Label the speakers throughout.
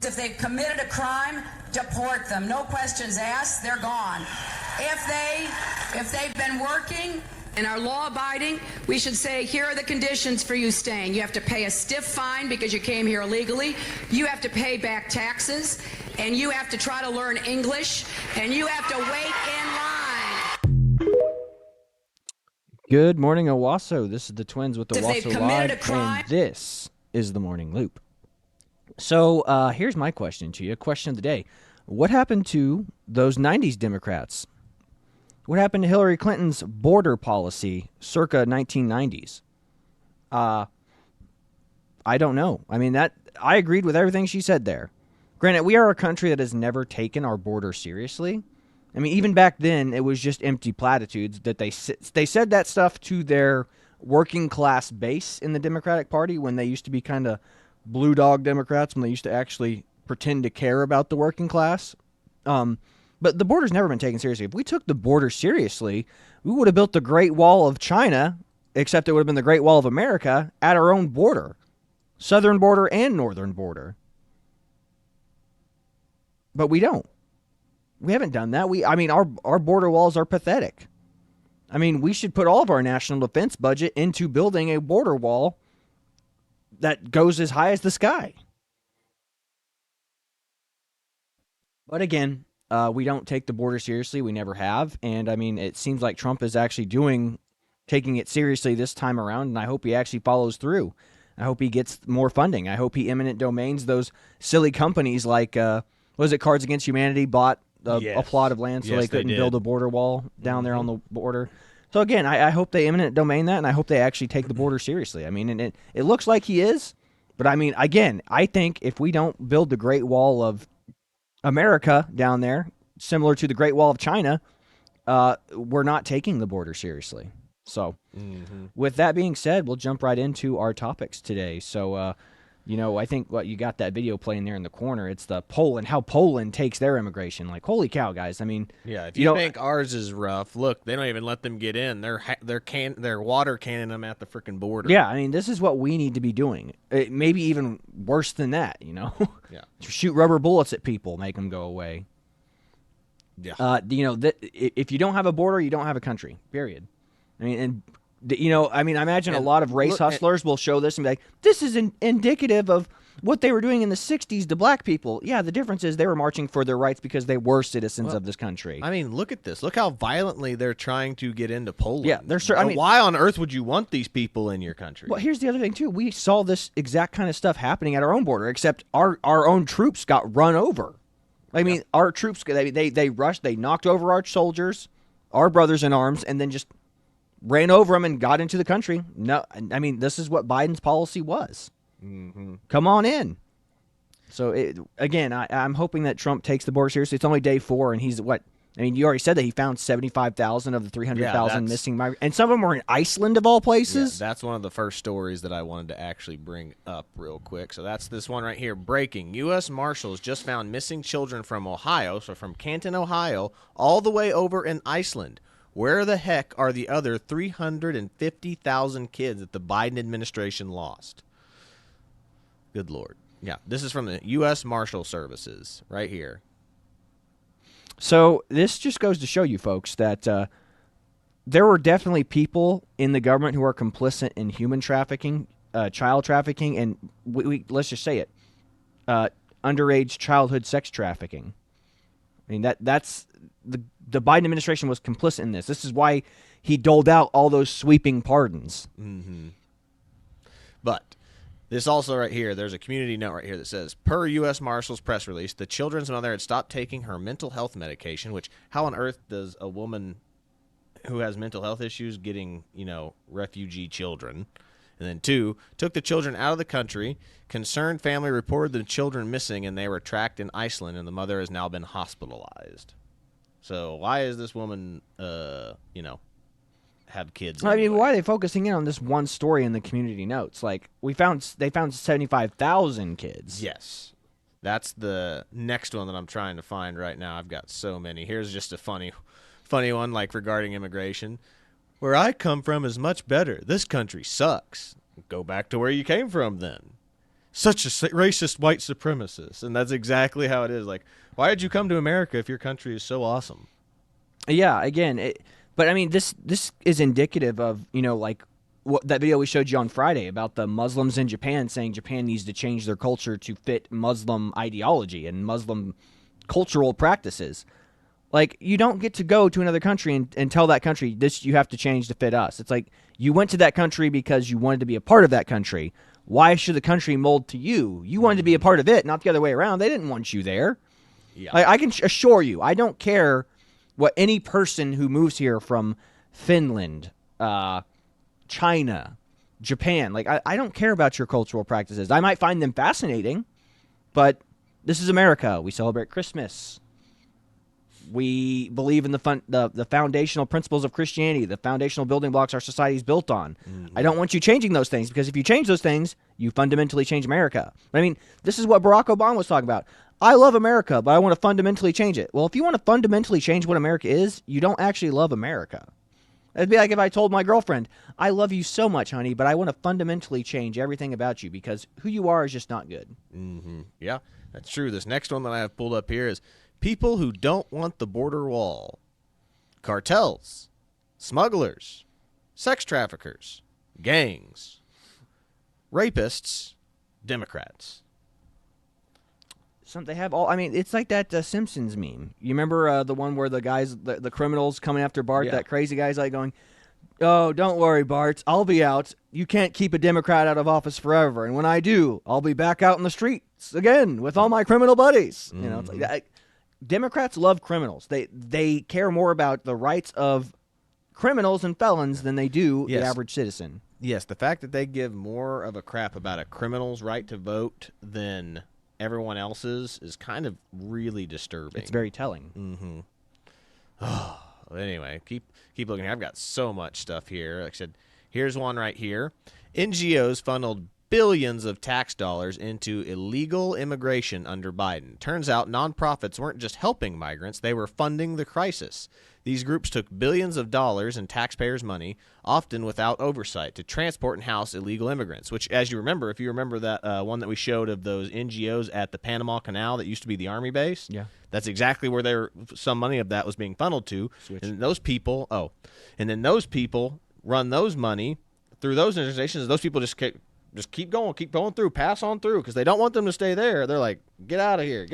Speaker 1: If they've committed a crime, deport them. No questions asked. They're gone. If they've been working and are law-abiding, we should say, here are the conditions for you staying. You have to pay a stiff fine because you came here illegally. You have to pay back taxes, and you have to try to learn English, and you have to wait in line.
Speaker 2: Good morning, Owasso. This is the Twins with
Speaker 1: If they've
Speaker 2: Owasso
Speaker 1: committed a
Speaker 2: Live,
Speaker 1: crime-
Speaker 2: and this is the Morning Loop. So here's my question to you, question of the day. What happened to those 90s Democrats? What happened to Hillary Clinton's border policy circa 1990s? I don't know. I mean, I agreed with everything she said there. Granted, we are a country that has never taken our border seriously. I mean, even back then, it was just empty platitudes that they said that stuff to their working class base in the Democratic Party when they used to be kind of blue dog Democrats, when they used to actually pretend to care about the working class. But the border's never been taken seriously. If we took the border seriously, we would have built the Great Wall of China, except it would have been the Great Wall of America at our own border, southern border and northern border. But we don't. We haven't done that. Our border walls are pathetic. I mean, we should put all of our national defense budget into building a border wall that goes as high as the sky. But again, we don't take the border seriously. We never have. And I mean, it seems like Trump is actually taking it seriously this time around, and I hope he actually follows through. I hope he gets more funding. I hope he eminent domains those silly companies like, was it Cards Against Humanity bought a plot of land so they couldn't build a border wall down there on the border. So again, I hope they eminent domain that, and I hope they actually take the border seriously. I mean, and it looks like he is, but I mean, again, I think if we don't build the Great Wall of America down there, similar to the Great Wall of China, we're not taking the border seriously. So with that being said, we'll jump right into our topics today. So, I think you got that video playing there in the corner. It's the Poland, how Poland takes their immigration. Like, holy cow, guys. I mean,
Speaker 3: yeah, if you think ours is rough, look, they don't even let them get in. They're water cannon them at the freaking border.
Speaker 2: Yeah, I mean, this is what we need to be doing. Maybe even worse than that, Yeah. Shoot rubber bullets at people, make them go away.
Speaker 3: Yeah.
Speaker 2: If you don't have a border, you don't have a country, period. I mean, I imagine a lot of race hustlers will show this and be like, this is indicative of what they were doing in the 60s to black people. Yeah, the difference is they were marching for their rights because they were citizens of this country.
Speaker 3: I mean, look at this. Look how violently they're trying to get into Poland.
Speaker 2: Yeah,
Speaker 3: why on earth would you want these people in your country?
Speaker 2: Well, here's the other thing, too. We saw this exact kind of stuff happening at our own border, except our own troops got run over. I mean, our troops, they rushed, they knocked over our soldiers, our brothers in arms, and then just ran over them and got into the country. No, I mean, this is what Biden's policy was. Mm-hmm. Come on in. So, again, I'm hoping that Trump takes the border seriously. It's only day 4, and he's what? I mean, you already said that he found 75,000 of the 300,000 missing migrants. And some of them were in Iceland, of all places.
Speaker 3: Yeah, that's one of the first stories that I wanted to actually bring up real quick. So that's this one right here. Breaking. U.S. Marshals just found missing children from Ohio, so from Canton, Ohio, all the way over in Iceland. Where the heck are the other 350,000 kids that the Biden administration lost? Good Lord. Yeah, this is from the U.S. Marshal Services right here.
Speaker 2: So this just goes to show you folks that there were definitely people in the government who are complicit in human trafficking, child trafficking, and we let's just say it, underage childhood sex trafficking. I mean, that's the Biden administration was complicit in this. This is why he doled out all those sweeping pardons.
Speaker 3: Mm-hmm. But this also right here, there's a community note right here that says, per U.S. Marshals press release, the children's mother had stopped taking her mental health medication, which how on earth does a woman who has mental health issues getting, refugee children? And then 2, took the children out of the country. Concerned family reported the children missing, and they were tracked in Iceland, and the mother has now been hospitalized. So why is this woman, have kids?
Speaker 2: I mean, why are they focusing in on this one story in the community notes? Like, they found 75,000 kids.
Speaker 3: Yes. That's the next one that I'm trying to find right now. I've got so many. Here's just a funny one, like regarding immigration. Where I come from is much better. This country sucks. Go back to where you came from then. such a racist white supremacist. And that's exactly how it is. Like, why did you come to America if your country is so awesome?
Speaker 2: Yeah, again, but I mean, this is indicative of, like what that video we showed you on Friday about the Muslims in Japan saying Japan needs to change their culture to fit Muslim ideology and Muslim cultural practices. Like, you don't get to go to another country and tell that country, this you have to change to fit us. It's like, you went to that country because you wanted to be a part of that country. Why should the country mold to you? You wanted to be a part of it, not the other way around. They didn't want you there.
Speaker 3: Yeah.
Speaker 2: Like, I can assure you, I don't care what any person who moves here from Finland, China, Japan, like, I don't care about your cultural practices. I might find them fascinating, but this is America. We celebrate Christmas. We believe in the foundational principles of Christianity, the foundational building blocks our society is built on. Mm-hmm. I don't want you changing those things, because if you change those things, you fundamentally change America. I mean, this is what Barack Obama was talking about. I love America, but I want to fundamentally change it. Well, if you want to fundamentally change what America is, you don't actually love America. It'd be like if I told my girlfriend, I love you so much, honey, but I want to fundamentally change everything about you because who you are is just not good.
Speaker 3: Mm-hmm. Yeah, that's true. This next one that I have pulled up here is people who don't want the border wall. Cartels, smugglers, sex traffickers, gangs, rapists, Democrats.
Speaker 2: They have all. I mean, it's like that Simpsons meme. You remember the one where the guys, the criminals coming after Bart? Yeah. That crazy guy's like going, "Oh, don't worry, Bart. I'll be out. You can't keep a Democrat out of office forever. And when I do, I'll be back out in the streets again with all my criminal buddies." Mm-hmm. You know, it's like that. Democrats love criminals. They care more about the rights of criminals and felons than they do the average citizen.
Speaker 3: Yes, the fact that they give more of a crap about a criminal's right to vote than everyone else's is kind of really disturbing.
Speaker 2: It's very telling.
Speaker 3: Mm-hmm. Anyway, keep looking here. I've got so much stuff here. Like I said, here's one right here. NGOs funneled billions of tax dollars into illegal immigration under Biden. Turns out nonprofits weren't just helping migrants, they were funding the crisis. These groups took billions of dollars in taxpayers' money, often without oversight, to transport and house illegal immigrants, which, as you remember, if you remember that one that we showed of those NGOs at the Panama Canal that used to be the Army base,
Speaker 2: yeah,
Speaker 3: that's exactly where some money of that was being funneled to. And those people, run those money through those organizations. Those people just keep going through, pass on through, because they don't want them to stay there. They're like, get out of here,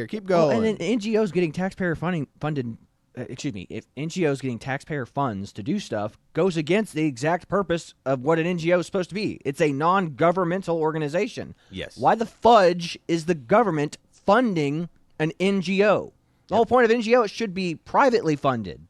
Speaker 3: keep going.
Speaker 2: And then NGOs getting taxpayer funded. If NGOs getting taxpayer funds to do stuff goes against the exact purpose of what an NGO is supposed to be. It's a non-governmental organization.
Speaker 3: Yes.
Speaker 2: Why the fudge is the government funding an NGO? The whole point of NGO, it should be privately funded.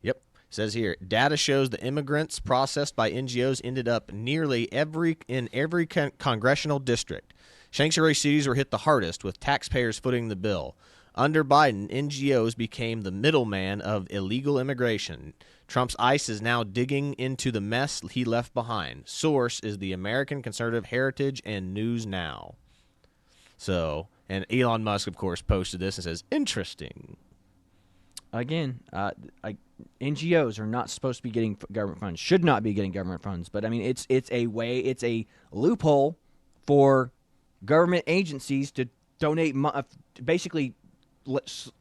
Speaker 3: Yep. It says here, data shows the immigrants processed by NGOs ended up nearly in every congressional district. Sanctuary cities were hit the hardest, with taxpayers footing the bill. Under Biden, NGOs became the middleman of illegal immigration. Trump's ICE is now digging into the mess he left behind. Source is the American Conservative Heritage and News Now. So, and Elon Musk, of course, posted this and says, interesting.
Speaker 2: Again, NGOs are not supposed to be getting government funds, should not be getting government funds. But, I mean, it's a loophole for government agencies to donate, basically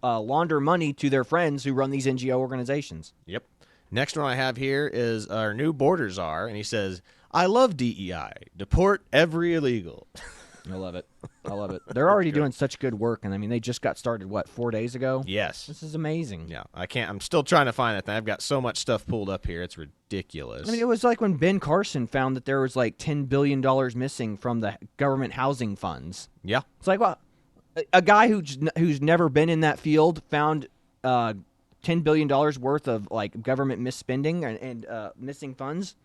Speaker 2: launder money to their friends who run these NGO organizations.
Speaker 3: Yep. Next one I have here is our new border czar, and he says, I love DEI. Deport every illegal.
Speaker 2: I love it. They're already doing such good work, and I mean, they just got started, 4 days ago?
Speaker 3: Yes.
Speaker 2: This is amazing.
Speaker 3: Yeah, I'm still trying to find that thing. I've got so much stuff pulled up here. It's ridiculous.
Speaker 2: I mean, it was like when Ben Carson found that there was like $10 billion missing from the government housing funds.
Speaker 3: Yeah.
Speaker 2: It's like, well, a guy who's never been in that field found $10 billion worth of like government misspending and missing funds.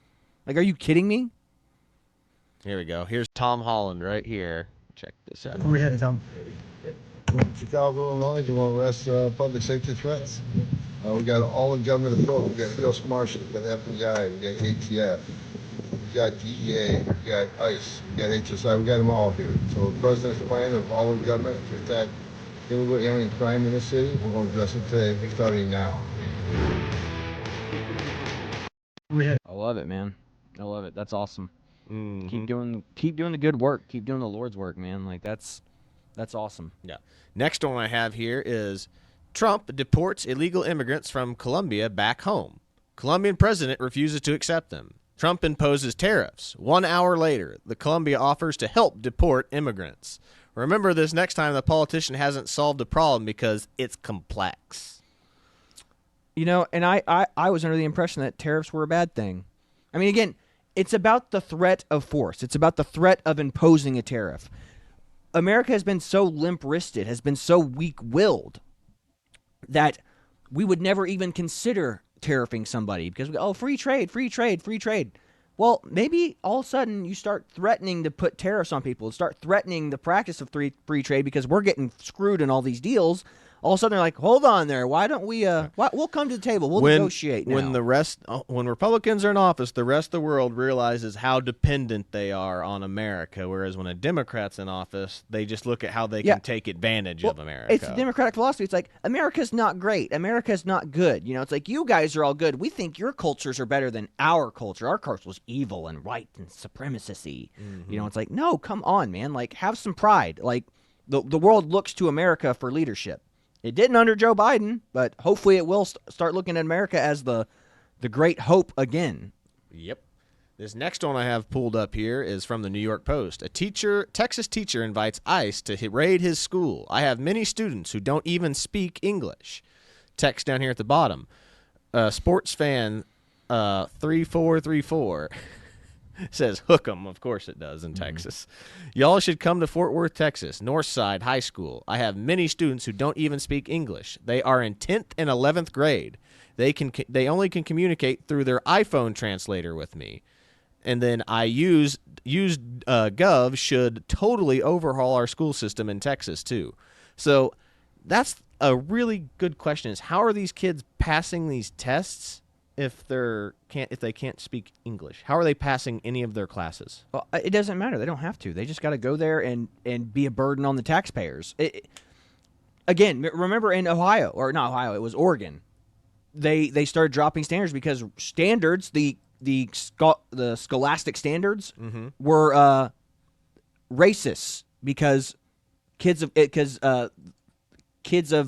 Speaker 2: Like, are you kidding me?
Speaker 3: Here we go. Here's Tom Holland right here. Check this out.
Speaker 4: Where we headed, Tom?
Speaker 5: Chicago, Illinois, you want to arrest public safety threats? We got all the government authority. We got U.S. Marshals, we got FBI, we got ATF, we got DEA, we got ICE, we got HSI, we got them all here. So the president's plan of all of government to attack illegal alien crime in this city, we're going to address it today, starting now.
Speaker 2: I love it, man. I love it. That's awesome. Keep doing the good work. Keep doing the Lord's work, man. Like that's awesome.
Speaker 3: Yeah. Next one I have here is Trump deports illegal immigrants from Colombia back home. Colombian president refuses to accept them. Trump imposes tariffs. 1 hour later, the Colombia offers to help deport immigrants. Remember this next time the politician hasn't solved a problem because it's complex.
Speaker 2: You know, and I was under the impression that tariffs were a bad thing. I mean, again, it's about the threat of force. It's about the threat of imposing a tariff. America has been so limp-wristed, has been so weak-willed that we would never even consider tariffing somebody because free trade, free trade, free trade. Well, maybe all of a sudden you start threatening to put tariffs on people, start threatening the practice of free trade because we're getting screwed in all these deals. All of a sudden they're like, hold on there. Why don't we? We'll come to the table. We'll negotiate now.
Speaker 3: When Republicans are in office, the rest of the world realizes how dependent they are on America. Whereas when a Democrat's in office, they just look at how they can take advantage of America.
Speaker 2: It's the Democratic philosophy. It's like America's not great. America's not good. You know, it's like you guys are all good. We think your cultures are better than our culture. Our culture was evil and right and supremacy. You know, it's like no, come on, man. Like have some pride. Like the world looks to America for leadership. It didn't under Joe Biden, but hopefully it will start looking at America as the great hope again.
Speaker 3: Yep. This next one I have pulled up here is from the New York Post. Texas teacher invites ICE to raid his school. I have many students who don't even speak English. Text down here at the bottom. Sports fan 3434 says, hook 'em. Of course it does in Texas. Y'all should come to Fort Worth, Texas, Northside High School. I have many students who don't even speak English. They are in 10th and 11th grade. They only can communicate through their iPhone translator with me. And then I used Gov should totally overhaul our school system in Texas too. So that's a really good question is how are these kids passing these tests if they can't speak English? How are they passing any of their classes?
Speaker 2: Well, it doesn't matter. They don't have to. They just got to go there and be a burden on the taxpayers. Again, remember in Ohio, or not Ohio, it was Oregon. They started dropping standards because standards, the scholastic standards were racist because kids of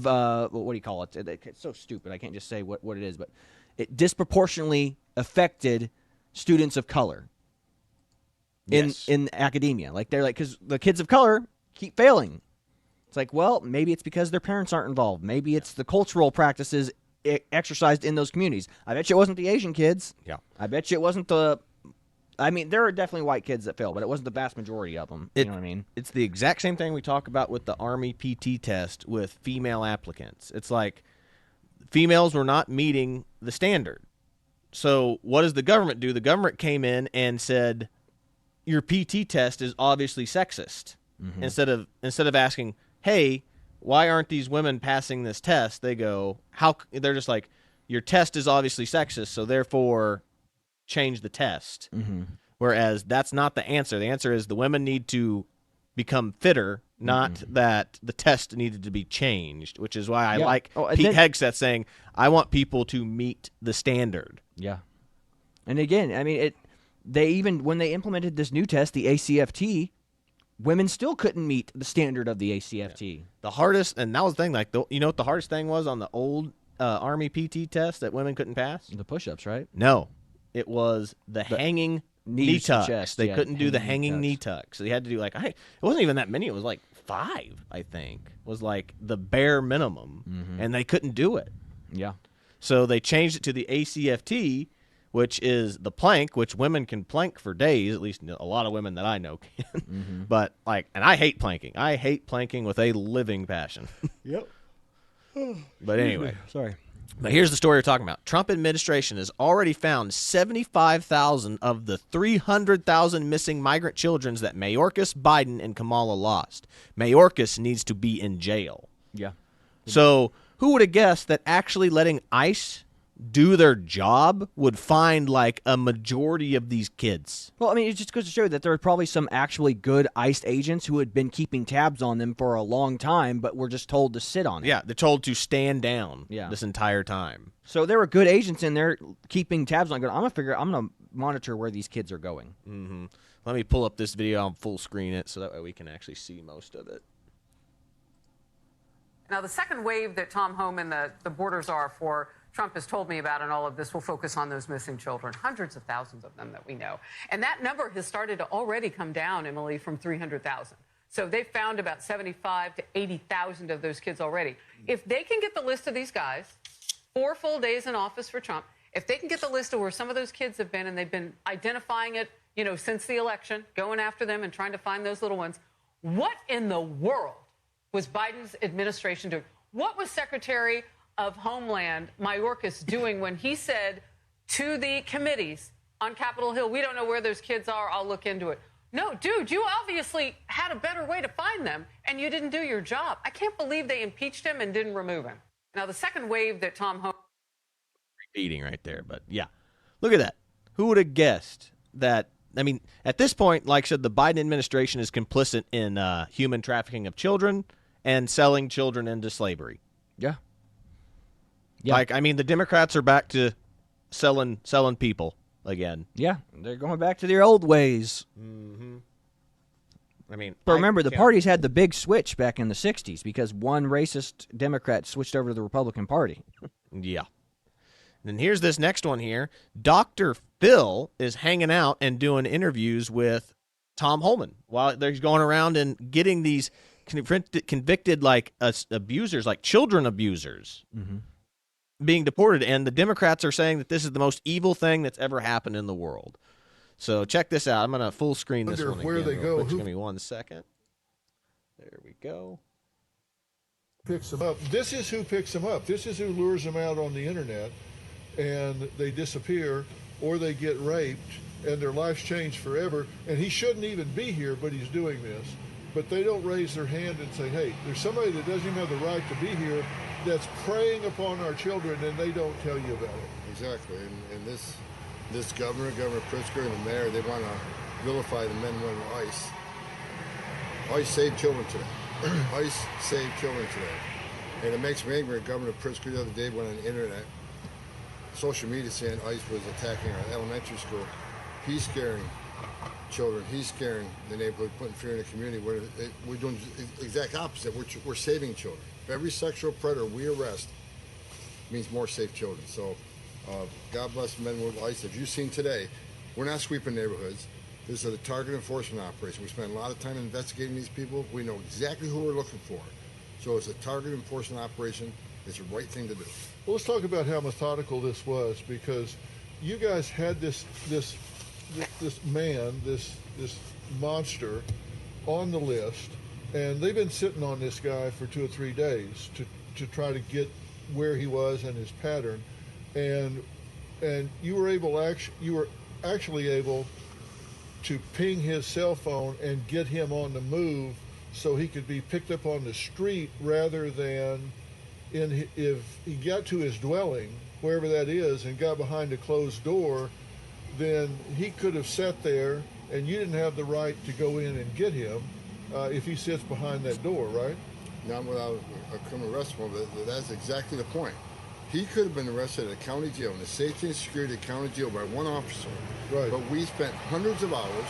Speaker 2: what do you call it? It's so stupid. I can't just say what it is, but it disproportionately affected students of color in academia. Like they're like, because the kids of color keep failing. It's like, well, maybe it's because their parents aren't involved. Maybe it's the cultural practices exercised in those communities. I bet you it wasn't the Asian kids.
Speaker 3: Yeah.
Speaker 2: I bet you it wasn't I mean, there are definitely white kids that fail, but it wasn't the vast majority of them. You know what I mean?
Speaker 3: It's the exact same thing we talk about with the Army PT test with female applicants. It's like females were not meeting the standard. So what does the government do? The government came in and said, your PT test is obviously sexist. Instead of asking, hey, why aren't these women passing this test? They go, they're just like, your test is obviously sexist, so therefore change the test. Whereas that's not the answer. The answer is the women need to become fitter, not that the test needed to be changed, which is why I like Pete Hegseth saying, I want people to meet the standard.
Speaker 2: Yeah. And again, I mean, when they implemented this new test, the ACFT, women still couldn't meet the standard of the ACFT.
Speaker 3: Yeah. The hardest, and that was the thing, like, you know what the hardest thing was on the old Army PT test that women couldn't pass?
Speaker 2: The push-ups, right?
Speaker 3: No. It was the hanging knee tucks.
Speaker 2: Chest,
Speaker 3: they couldn't do the hanging knee tucks. So they had to do like it wasn't even that many. It was like 5, I think. Was like the bare minimum, and they couldn't do it.
Speaker 2: Yeah. So
Speaker 3: they changed it to the ACFT, which is the plank, which women can plank for days. At least a lot of women that I know can. But and I hate planking. I hate planking with a living passion.
Speaker 2: Yep.
Speaker 3: But anyway,
Speaker 2: sorry.
Speaker 3: But here's the story we're talking about. Trump administration has already found 75,000 of the 300,000 missing migrant children that Mayorkas, Biden, and Kamala lost. Mayorkas needs to be in jail.
Speaker 2: Yeah.
Speaker 3: So who would have guessed that actually letting ICE do their job would find like a majority of these kids?
Speaker 2: Well, I mean, it just goes to show that there are probably some actually good ICE agents who had been keeping tabs on them for a long time, but were just told to sit on it.
Speaker 3: Yeah, they're told to stand down this entire time.
Speaker 2: So there were good agents in there keeping tabs on it. I'm going to monitor where these kids are going.
Speaker 3: Let me pull up this video. I'll full screen it so that way we can actually see most of it.
Speaker 4: Now, the second wave that Tom Home and the borders are for Trump has told me about in all of this will focus on those missing children, hundreds of thousands of them that we know. And that number has started to already come down, Emily, from 300,000. So they've found about 75 to 80,000 of those kids already. If they can get the list of these guys, 4 full days in office for Trump, if they can get the list of where some of those kids have been, and they've been identifying it, you know, since the election, going after them and trying to find those little ones, what in the world was Biden's administration doing? What was Secretary of Homeland Mayorkas doing when he said to the committees on Capitol Hill, we don't know where those kids are, I'll look into it? No, dude, you obviously had a better way to find them, and you didn't do your job. I can't believe they impeached him and didn't remove him. Now, the second wave that Tom Home...
Speaker 3: Repeating right there, but yeah. Look at that. Who would have guessed that? I mean, at this point, like I said, the Biden administration is complicit in human trafficking of children and selling children into slavery.
Speaker 2: Yeah.
Speaker 3: Like, I mean, the Democrats are back to selling people again.
Speaker 2: Yeah, they're going back to their old ways.
Speaker 3: Mm-hmm. I mean,
Speaker 2: but remember, the parties had the big switch back in the 60s because one racist Democrat switched over to the Republican Party.
Speaker 3: Yeah. And here's this next one here. Dr. Phil is hanging out and doing interviews with Tom Homan while they're going around and getting these convicted like abusers, like children abusers, being deported. And the Democrats are saying that this is the most evil thing that's ever happened in the world. So check this out. I'm going to full screen this one
Speaker 5: where
Speaker 3: again.
Speaker 5: they go.
Speaker 3: Give me 1 second. There we go.
Speaker 5: Picks them up. This is who picks them up. This is who lures them out on the internet, and they disappear or they get raped, and their lives change forever. And he shouldn't even be here, but he's doing this. But they don't raise their hand and say, hey, there's somebody that doesn't even have the right to be here that's preying upon our children, and they don't tell you about it.
Speaker 6: Exactly. And this Governor Pritzker, and the mayor, they want to vilify the men and women of ICE. ICE saved children today. ICE saved children today. And it makes me angry. Governor Pritzker the other day went on the internet, social media, saying ICE was attacking our elementary school. He's scaring children. He's scaring the neighborhood, putting fear in the community. We're doing the exact opposite. We're saving children. Every sexual predator we arrest means more safe children. So God bless the men and women of ICE. As you've seen today, we're not sweeping neighborhoods. This is a target enforcement operation. We spend a lot of time investigating these people. We know exactly who we're looking for. So it's a target enforcement operation. It's the right thing to do.
Speaker 5: Well, let's talk about how methodical this was, because you guys had this man, this monster on the list, and they've been sitting on this guy for 2 or 3 days to try to get where he was and his pattern, and you were actually able to ping his cell phone and get him on the move so he could be picked up on the street rather than if he got to his dwelling, wherever that is, and got behind a closed door, then he could have sat there and you didn't have the right to go in and get him if he sits behind that door, right?
Speaker 6: Not without a criminal arrest warrant, but that's exactly the point. He could have been arrested at a county jail, in the safety and security of county jail, by one officer.
Speaker 5: Right.
Speaker 6: But we spent hundreds of hours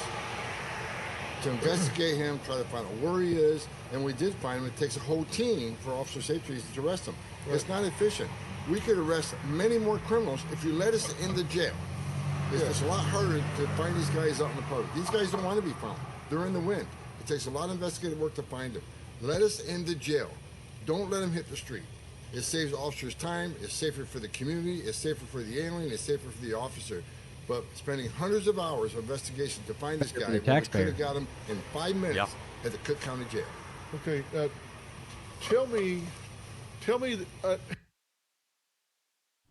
Speaker 6: to investigate him, try to find out where he is, and we did find him. It takes a whole team for officer safety reasons to arrest him. Right. It's not efficient. We could arrest many more criminals if you let us in the jail. It's a lot harder to find these guys out in the public. These guys don't want to be found. They're in the wind. It takes a lot of investigative work to find them. Let us in the jail. Don't let them hit the street. It saves officers time. It's safer for the community. It's safer for the alien. It's safer for the officer. But spending hundreds of hours of investigation to find this guy, when we could have got him in 5 minutes at the Cook County Jail.
Speaker 5: Okay, tell me.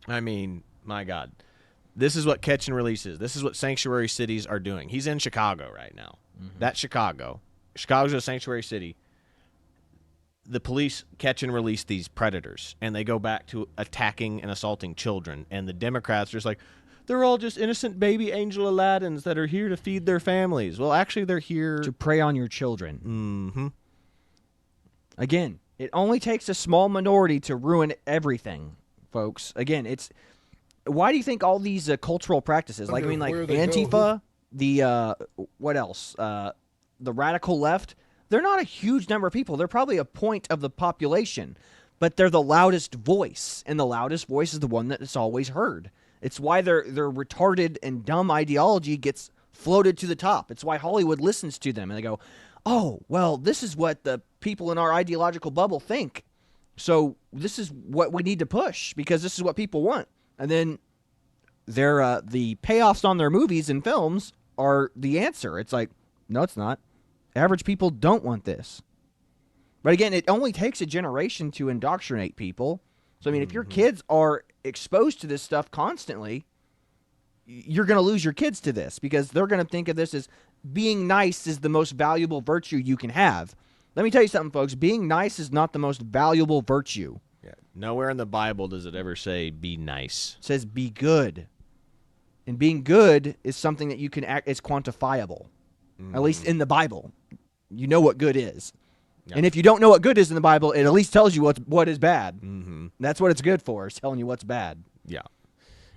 Speaker 3: I mean, my God. This is what catch and release is. This is what sanctuary cities are doing. He's in Chicago right now. That's Chicago. Chicago's a sanctuary city. The police catch and release these predators, and they go back to attacking and assaulting children. And the Democrats are just like, they're all just innocent baby angel Aladdins that are here to feed their families. Well, actually, they're here
Speaker 2: to prey on your children.
Speaker 3: Mm-hmm.
Speaker 2: Again, it only takes a small minority to ruin everything, folks. Again, it's... Why do you think all these cultural practices, like Antifa, the what else? The radical left. They're not a huge number of people. They're probably a point of the population, but they're the loudest voice, and the loudest voice is the one that is always heard. It's why their retarded and dumb ideology gets floated to the top. It's why Hollywood listens to them, and they go, "Oh, well, this is what the people in our ideological bubble think. So this is what we need to push because this is what people want." And then the payoffs on their movies and films are the answer. It's like, no, it's not. Average people don't want this. But again, it only takes a generation to indoctrinate people. So, I mean, if your kids are exposed to this stuff constantly, you're going to lose your kids to this because they're going to think of this as being nice is the most valuable virtue you can have. Let me tell you something, folks. Being nice is not the most valuable virtue.
Speaker 3: Yeah. Nowhere in the Bible does it ever say be nice.
Speaker 2: It says be good. And being good is something that you can act, is quantifiable. At least in the Bible. You know what good is.
Speaker 3: Yep.
Speaker 2: And if you don't know what good is in the Bible, it at least tells you what is bad.
Speaker 3: Mm-hmm.
Speaker 2: That's what it's good for, is telling you what's bad.
Speaker 3: Yeah.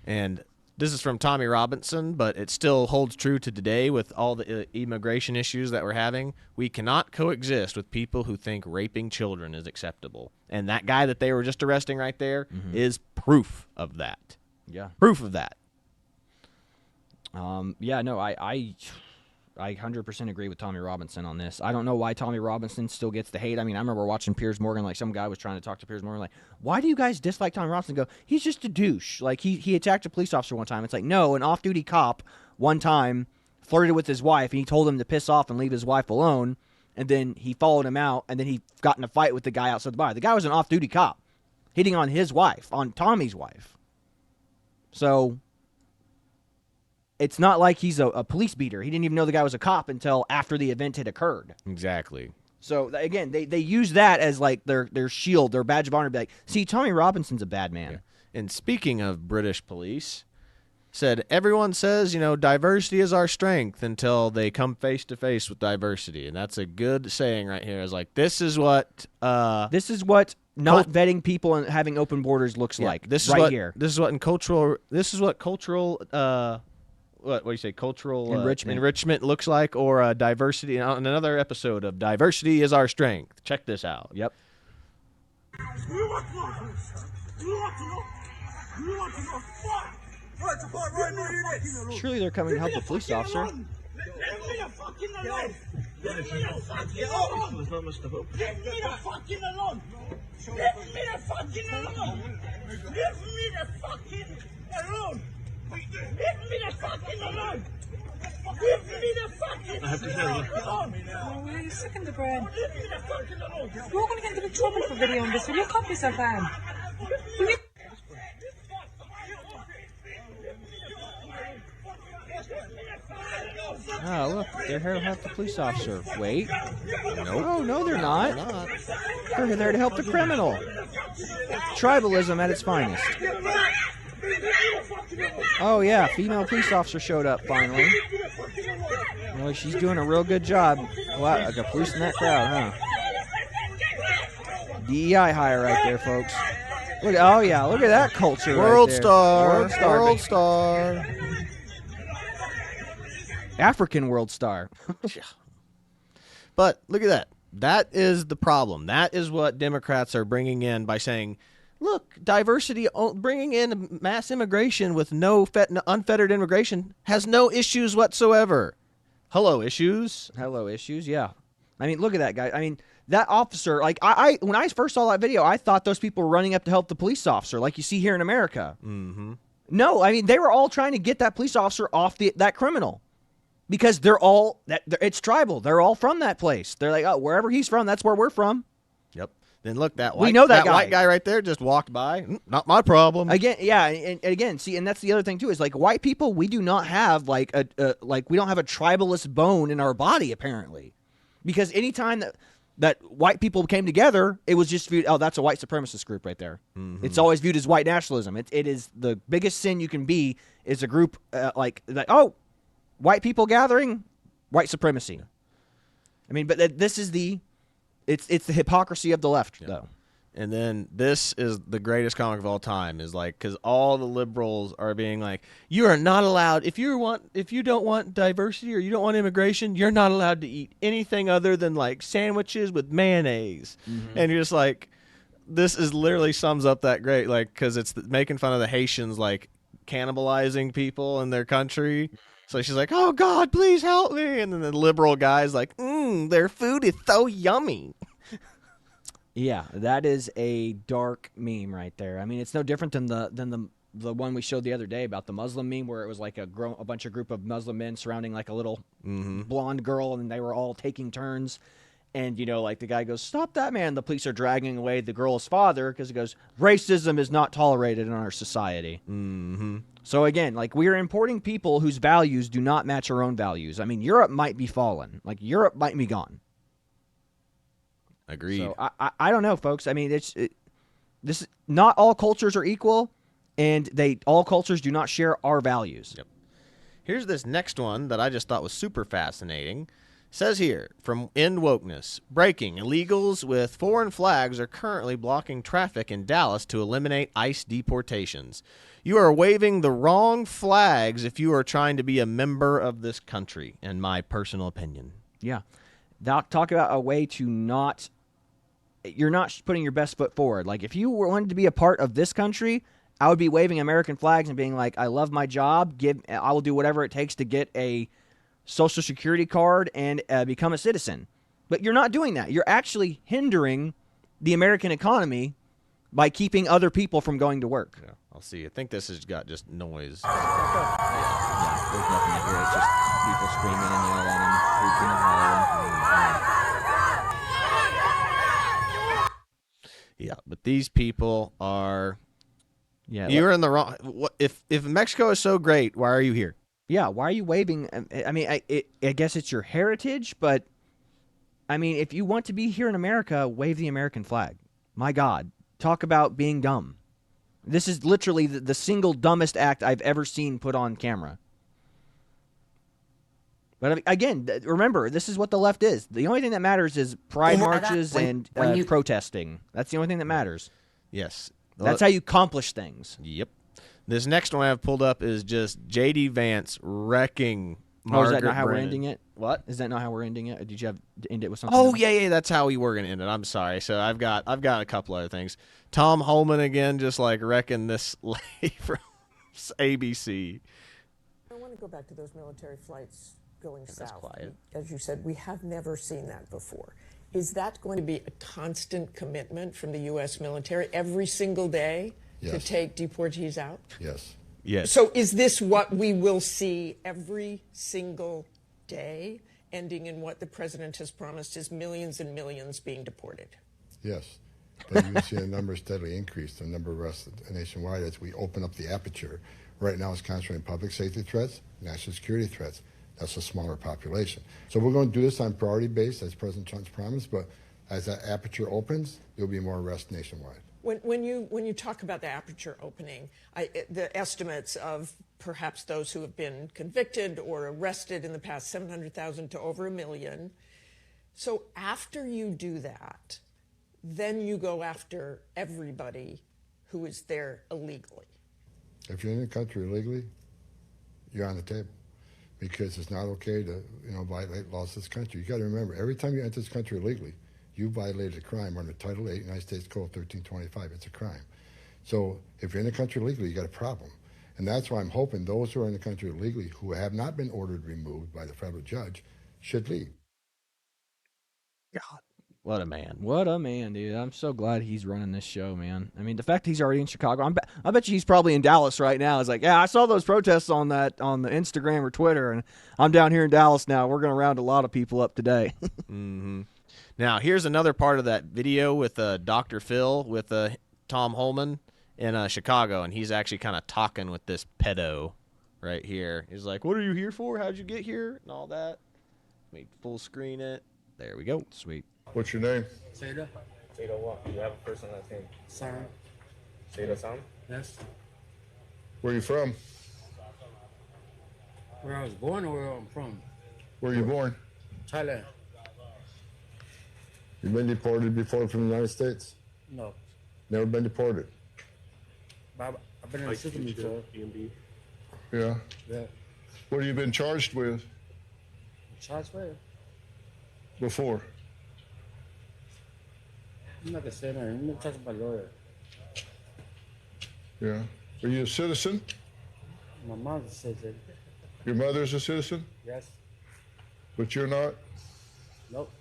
Speaker 3: And this is from Tommy Robinson, but it still holds true to today with all the immigration issues that we're having. We cannot coexist with people who think raping children is acceptable. And that guy that they were just arresting right there is proof of that.
Speaker 2: Yeah.
Speaker 3: Proof of that.
Speaker 2: Yeah, no, I 100% agree with Tommy Robinson on this. I don't know why Tommy Robinson still gets the hate. I mean, I remember watching Piers Morgan, like some guy was trying to talk to Piers Morgan, like, why do you guys dislike Tommy Robinson? Go, he's just a douche. Like, he attacked a police officer one time. It's like, no, an off-duty cop one time flirted with his wife, and he told him to piss off and leave his wife alone, and then he followed him out, and then he got in a fight with the guy outside the bar. The guy was an off-duty cop, hitting on his wife, on Tommy's wife. So it's not like he's a police beater. He didn't even know the guy was a cop until after the event had occurred.
Speaker 3: Exactly.
Speaker 2: So, again, they use that as, like, their shield, their badge of honor. Be like, see, Tommy Robinson's a bad man.
Speaker 3: Yeah. And speaking of British police, said everyone says, diversity is our strength until they come face to face with diversity. And that's a good saying right here. Is like, this is what not
Speaker 2: vetting people and having open borders looks like.
Speaker 3: This is
Speaker 2: here.
Speaker 3: This is what cultural what do you say? Cultural enrichment looks like, or diversity. On another episode of Diversity is Our Strength. Check this out.
Speaker 2: Yep. Surely they're coming to help the police officer.
Speaker 7: Leave me the fucking alone! Leave me the fucking alone! Leave me the fucking alone! Leave me the fucking alone! Leave me the fucking alone! Leave me the fucking alone! Leave me the fucking alone!
Speaker 8: Oh, you're sick in the brain.
Speaker 7: Leave me the fucking alone!
Speaker 8: You're going to get into big trouble for videoing this. Will you cop yourself, Anne?
Speaker 2: Oh, look, they're here to help the police officer. Wait. Nope. Oh, no, they're not. They're there to help the criminal. Tribalism at its finest. Oh, yeah, female police officer showed up finally. Well, she's doing a real good job. Wow, like a police in that crowd, huh? DEI hire right there, folks. Look, oh, yeah, look at that culture
Speaker 3: World
Speaker 2: right there.
Speaker 3: star. World
Speaker 2: baby.
Speaker 3: star.
Speaker 2: African world star.
Speaker 3: But look at that. That is the problem. That is what Democrats are bringing in by saying, look, diversity, bringing in mass immigration with no unfettered immigration has no issues whatsoever. Hello, issues.
Speaker 2: Hello, issues, yeah. I mean, look at that guy. I mean, that officer, like, I when I first saw that video, I thought those people were running up to help the police officer, like you see here in America.
Speaker 3: Mm-hmm.
Speaker 2: No, I mean, they were all trying to get that police officer off that criminal. Because it's tribal. They're all from that place. They're like, oh, wherever he's from, that's where we're from.
Speaker 3: Yep. Then look, that
Speaker 2: We know that guy.
Speaker 3: white guy right there just walked by. Not my problem.
Speaker 2: Again, yeah, and again, see, and that's the other thing too is like white people, we do not have we don't have a tribalist bone in our body apparently, because anytime that white people came together, it was just viewed, oh, that's a white supremacist group right there. Mm-hmm. It's always viewed as white nationalism. It is the biggest sin you can be is a group oh. White people gathering, white supremacy. I mean, but this is it's the hypocrisy of the left, though.
Speaker 3: And then this is the greatest comic of all time, is like, because all the liberals are being like, you are not allowed, if you don't want diversity or you don't want immigration, you're not allowed to eat anything other than like sandwiches with mayonnaise. And you're just like, this is literally sums up that great, like, because it's making fun of the Haitians like cannibalizing people in their country. So she's like, oh God, please help me. And then the liberal guy's like, their food is so yummy.
Speaker 2: Yeah, that is a dark meme right there. I mean, it's no different than the one we showed the other day about the Muslim meme, where it was like a group of Muslim men surrounding like a little blonde girl, and they were all taking turns. And, you know, like the guy goes, stop that man. The police are dragging away the girl's father because he goes, racism is not tolerated in our society. So, again, like, we are importing people whose values do not match our own values. I mean, Europe might be fallen. Like, Europe might be gone.
Speaker 3: Agreed.
Speaker 2: So I don't know, folks. I mean, this not all cultures are equal, and all cultures do not share our values.
Speaker 3: Yep. Here's this next one that I just thought was super fascinating. Says here, from End Wokeness, breaking, illegals with foreign flags are currently blocking traffic in Dallas to eliminate ICE deportations. You are waving the wrong flags if you are trying to be a member of this country, in my personal opinion.
Speaker 2: Yeah. Talk about a way to not... You're not putting your best foot forward. Like, if you wanted to be a part of this country, I would be waving American flags and being like, I love my job. I will do whatever it takes to get a Social Security card and become a citizen. But you're not doing that. You're actually hindering the American economy by keeping other people from going to work.
Speaker 3: Yeah, I'll see. I think this has got just noise.
Speaker 2: Yeah, there's nothing to hear. It's just people screaming and yelling and hooting and hollering.
Speaker 3: Yeah, but these people are...
Speaker 2: Yeah,
Speaker 3: You're in the wrong... If Mexico is so great, why are you here?
Speaker 2: Yeah, why are you waving? I mean, I guess it's your heritage, but, I mean, if you want to be here in America, wave the American flag. My God, talk about being dumb. This is literally the single dumbest act I've ever seen put on camera. But again, remember, this is what the left is. The only thing that matters is pride marches and protesting. That's the only thing that matters.
Speaker 3: Yes.
Speaker 2: That's how you accomplish things.
Speaker 3: Yep. This next one I have pulled up is just J.D. Vance wrecking Margaret
Speaker 2: Is that not how
Speaker 3: Brennan.
Speaker 2: we're ending it?
Speaker 3: What?
Speaker 2: Is that not how we're ending it? Or did you have to end it with something
Speaker 3: Oh,
Speaker 2: else?
Speaker 3: yeah, that's how we were going to end it. I'm sorry. So I've got a couple other things. Tom Holman again, just like wrecking this lady from ABC.
Speaker 9: I want to go back to those military flights going south.
Speaker 3: Quiet.
Speaker 9: As you said, we have never seen that before. Is that going to be a constant commitment from the U.S. military every single day to
Speaker 6: Yes.
Speaker 9: take deportees out?
Speaker 6: Yes.
Speaker 3: Yes.
Speaker 9: So is this what we will see every single day, ending in what the president has promised is millions and millions being deported?
Speaker 6: Yes. But you see the number steadily increase, the number of arrests nationwide as we open up the aperture. Right now it's concentrating public safety threats, national security threats. That's a smaller population. So we're going to do this on priority base, as President Trump's promised, but as that aperture opens, there'll be more arrests nationwide.
Speaker 9: When you talk about the aperture opening, the estimates of perhaps those who have been convicted or arrested in the past, 700,000 to over 1 million. So after you do that, then you go after everybody who is there illegally.
Speaker 6: If you're in the country illegally, you're on the table, because it's not okay to violate laws of this country. You got to remember, every time you enter this country illegally, you violated a crime under Title 8, United States Code 1325. It's a crime. So if you're in the country illegally, you got a problem. And that's why I'm hoping those who are in the country illegally who have not been ordered removed by the federal judge should leave.
Speaker 3: God, what a man.
Speaker 2: What a man, dude. I'm so glad he's running this show, man. I mean, the fact he's already in Chicago, I bet you he's probably in Dallas right now. It's like, yeah, I saw those protests on the Instagram or Twitter, and I'm down here in Dallas now. We're going to round a lot of people up today.
Speaker 3: Mm-hmm. Now, here's another part of that video with Dr. Phil with Tom Holman in Chicago, and he's actually kind of talking with this pedo right here. He's like, what are you here for? How'd you get here? And all that. Let me full screen it. There we go. Sweet.
Speaker 6: What's your name?
Speaker 10: Seda. Seda what? You have a first and last name. Sam. Seda Sam? Yes.
Speaker 6: Where are you from?
Speaker 10: Where I was born or where I'm from?
Speaker 6: Where are you born?
Speaker 10: Thailand.
Speaker 6: You've been deported before from the United States?
Speaker 10: No.
Speaker 6: Never been deported?
Speaker 10: I've been in the system before.
Speaker 6: Yeah.
Speaker 10: Yeah.
Speaker 6: What have you been charged with
Speaker 10: Charged where?
Speaker 6: before?
Speaker 10: I'm not gonna say that. I'm not talking about lawyer.
Speaker 6: Yeah. Are you a citizen?
Speaker 10: My mom's a citizen.
Speaker 6: Your mother's a citizen,
Speaker 10: Yes.
Speaker 6: but you're not?
Speaker 10: Nope.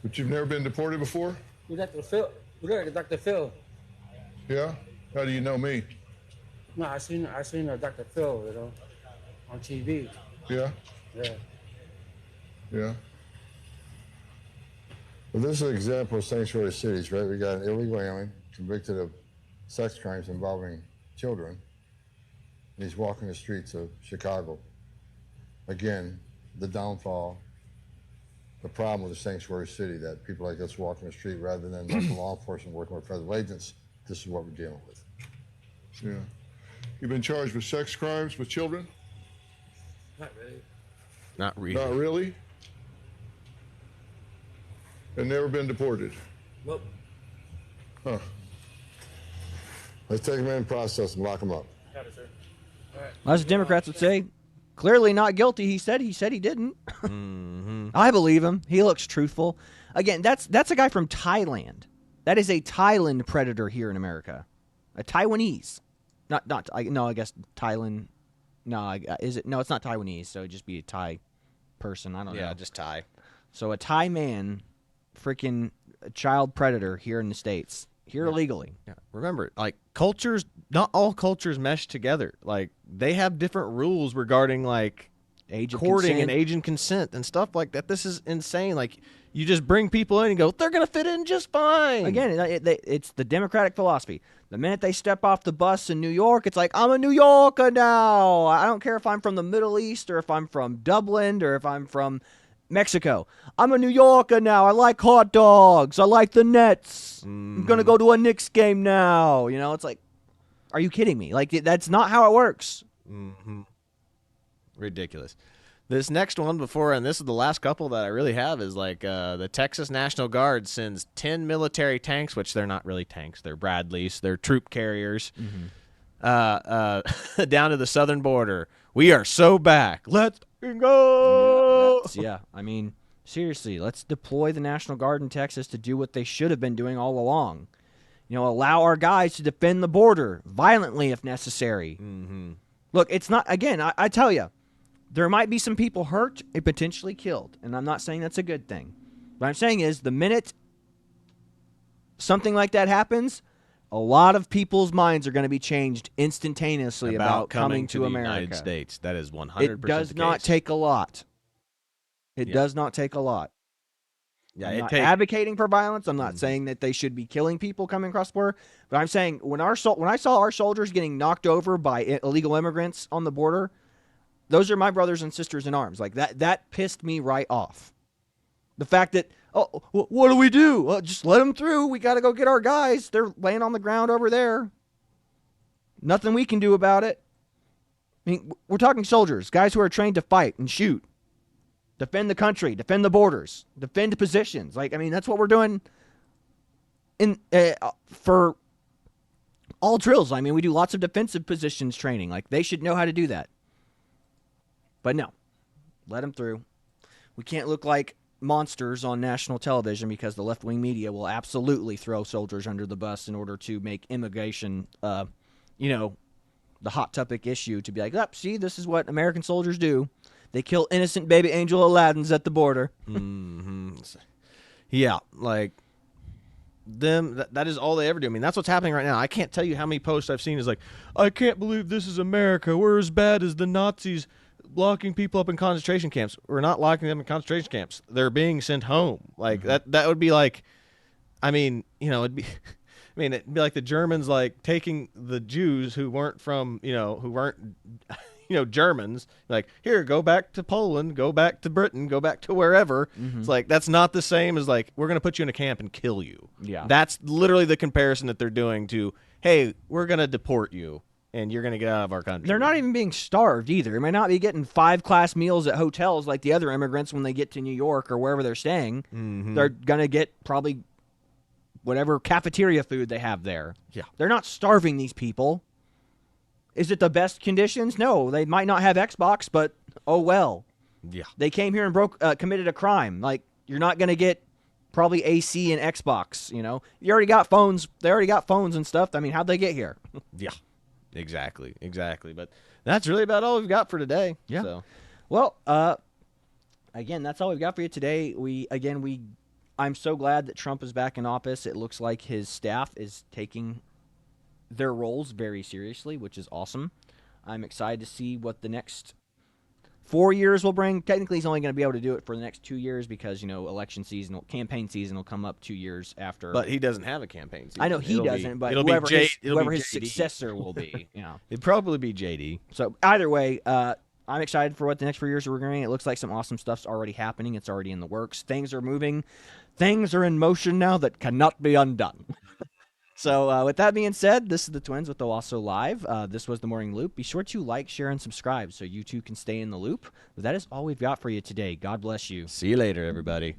Speaker 6: But you've never been deported before?
Speaker 10: You Dr. Phil. Look, Dr. Phil.
Speaker 6: Yeah? How do you know me?
Speaker 10: No, I seen Dr. Phil, on TV.
Speaker 6: Yeah?
Speaker 10: Yeah.
Speaker 6: Yeah. Well, this is an example of sanctuary cities, right? We got an illegal alien convicted of sex crimes involving children, and he's walking the streets of Chicago. Again, the downfall, the problem with the sanctuary city, that people like us walking the street rather than local law enforcement working with federal agents. This is what we're dealing with. Yeah. You've been charged with sex crimes with children?
Speaker 10: Not really.
Speaker 3: Not really.
Speaker 6: Not really? And never been deported?
Speaker 10: Nope.
Speaker 6: Huh. Let's take him in process and lock him up.
Speaker 10: Got it, sir.
Speaker 2: As the Democrats would say, clearly not guilty. He said he didn't. I believe him. He looks truthful. Again, that's a guy from Thailand. That is a Thailand predator here in America. A Taiwanese. I guess Thailand. No, is it? No, it's not Taiwanese, so it'd just be a Thai person. I don't know.
Speaker 3: Yeah, just Thai.
Speaker 2: So a Thai man, freaking child predator here in the States. Here illegally.
Speaker 3: Yeah. Remember, like, cultures, not all cultures mesh together. Like, they have different rules regarding, like,
Speaker 2: Age of
Speaker 3: courting
Speaker 2: consent.
Speaker 3: and age and consent and stuff like that. This is insane. Like, you just bring people in and go, they're going to fit in just fine.
Speaker 2: Again, it's the Democratic philosophy. The minute they step off the bus in New York, it's like, I'm a New Yorker now. I don't care if I'm from the Middle East or if I'm from Dublin or if I'm from Mexico. I'm a New Yorker now. I like hot dogs. I like the Nets. I'm going to go to a Knicks game now. You know, it's like, are you kidding me? Like, that's not how it works.
Speaker 3: Mm-hmm. Ridiculous. This next one and this is the last couple that I really have, is like the Texas National Guard sends 10 military tanks, which they're not really tanks. They're Bradleys. They're troop carriers, down to the southern border. We are so back. Let's go.
Speaker 2: Yeah, I mean, seriously, let's deploy the National Guard in Texas to do what they should have been doing all along. You know, allow our guys to defend the border violently if necessary.
Speaker 3: Mm-hmm.
Speaker 2: Look, it's not, again, I tell you, there might be some people hurt and potentially killed, and I'm not saying that's a good thing. What I'm saying is the minute something like that happens, a lot of people's minds are going to be changed instantaneously about coming to
Speaker 3: the
Speaker 2: America.
Speaker 3: United States. That is 100%
Speaker 2: It does not take a lot. It does not take a lot.
Speaker 3: Yeah,
Speaker 2: I'm not advocating for violence. I'm not saying that they should be killing people coming across the border. But I'm saying when I saw our soldiers getting knocked over by illegal immigrants on the border, those are my brothers and sisters in arms. Like that pissed me right off. The fact that, oh, what do we do? Well, just let them through. We got to go get our guys. They're laying on the ground over there. Nothing we can do about it. I mean, we're talking soldiers, guys who are trained to fight and shoot. Defend the country, defend the borders, defend positions. Like, I mean, that's what we're doing for all drills. I mean, we do lots of defensive positions training. Like, they should know how to do that. But no, let them through. We can't look like monsters on national television because the left-wing media will absolutely throw soldiers under the bus in order to make immigration, the hot topic issue, to be like, see, this is what American soldiers do. They kill innocent baby angel Aladdins at the border.
Speaker 3: Mm-hmm. Yeah, like them. That is all they ever do. I mean, that's what's happening right now. I can't tell you how many posts I've seen is like, I can't believe this is America. We're as bad as the Nazis locking people up in concentration camps. We're not locking them in concentration camps. They're being sent home. Like that would be like, I mean, it'd be. I mean, it'd be like the Germans like taking the Jews who weren't from, who weren't. Germans, like, here, go back to Poland, go back to Britain, go back to wherever. It's like, that's not the same as like, we're going to put you in a camp and kill you.
Speaker 2: Yeah.
Speaker 3: That's literally the comparison that they're doing to, hey, we're going to deport you and you're going to get out of our country.
Speaker 2: They're not even being starved either. They may not be getting 5-class meals at hotels like the other immigrants when they get to New York or wherever they're staying. They're going to get probably whatever cafeteria food they have there.
Speaker 3: Yeah.
Speaker 2: They're not starving these people. Is it the best conditions? No, they might not have Xbox, but oh well.
Speaker 3: Yeah.
Speaker 2: They came here and committed a crime. Like, you're not going to get probably AC and Xbox, you know. You already got phones. They already got phones and stuff. I mean, how'd they get here?
Speaker 3: Yeah. Exactly. But that's really about all we've got for today.
Speaker 2: Yeah.
Speaker 3: So.
Speaker 2: Well, again, that's all we've got for you today. I'm so glad that Trump is back in office. It looks like his staff is taking their roles very seriously, which is awesome. I'm excited to see what the next 4 years will bring. Technically, he's only going to be able to do it for the next 2 years because, election season, campaign season will come up 2 years after.
Speaker 3: But he doesn't have a campaign season.
Speaker 2: I know he doesn't, but whoever his successor will be.
Speaker 3: It'd probably be JD.
Speaker 2: So either way, I'm excited for what the next 4 years are bringing. It looks like some awesome stuff's already happening. It's already in the works. Things are moving. Things are in motion now that cannot be undone. So with that being said, this is the Twins with Owasso Live. This was the Morning Loop. Be sure to like, share, and subscribe so you too can stay in the loop. But that is all we've got for you today. God bless you.
Speaker 3: See you later, everybody.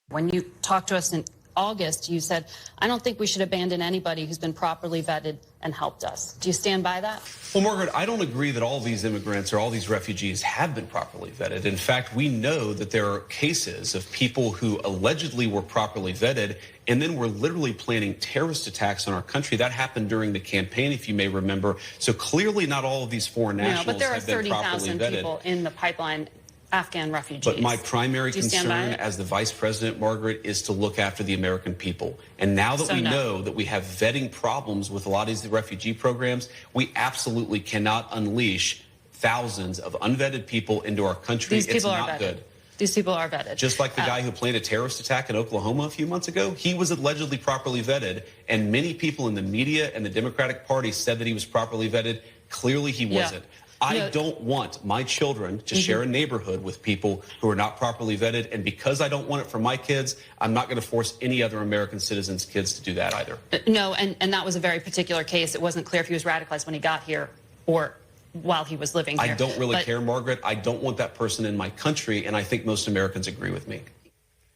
Speaker 11: When you talked to us in August, you said, I don't think we should abandon anybody who's been properly vetted and helped us. Do you stand by that?
Speaker 12: Well, Margaret, I don't agree that all these immigrants or all these refugees have been properly vetted. In fact, we know that there are cases of people who allegedly were properly vetted and then were literally planning terrorist attacks on our country. That happened during the campaign, if you may remember. So clearly not all of these foreign nationals
Speaker 11: but there are
Speaker 12: have been properly
Speaker 11: 30,000
Speaker 12: vetted.
Speaker 11: people in the pipeline, Afghan refugees.
Speaker 12: But my primary
Speaker 11: Do you stand by
Speaker 12: concern
Speaker 11: it?
Speaker 12: as the vice president, Margaret, is to look after the American people. And now that
Speaker 11: So
Speaker 12: we
Speaker 11: no.
Speaker 12: know that we have vetting problems with a lot of these refugee programs, we absolutely cannot unleash thousands of unvetted people into our country.
Speaker 11: These
Speaker 12: It's
Speaker 11: people are
Speaker 12: not
Speaker 11: vetted.
Speaker 12: good.
Speaker 11: These people are vetted.
Speaker 12: Just like the guy who planned a terrorist attack in Oklahoma a few months ago, he was allegedly properly vetted, and many people in the media and the Democratic Party said that he was properly vetted. Clearly he
Speaker 11: Yeah.
Speaker 12: wasn't. I don't want my children to share a neighborhood with people who are not properly vetted, and because I don't want it for my kids, I'm not going to force any other American citizens' kids to do that either.
Speaker 11: No, and that was a very particular case. It wasn't clear if he was radicalized when he got here or while he was living here.
Speaker 12: I don't really
Speaker 11: But
Speaker 12: care, Margaret. I don't want that person in my country, and I think most Americans agree with me.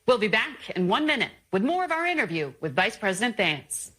Speaker 11: We'll be back in 1 minute with more of our interview with Vice President Vance.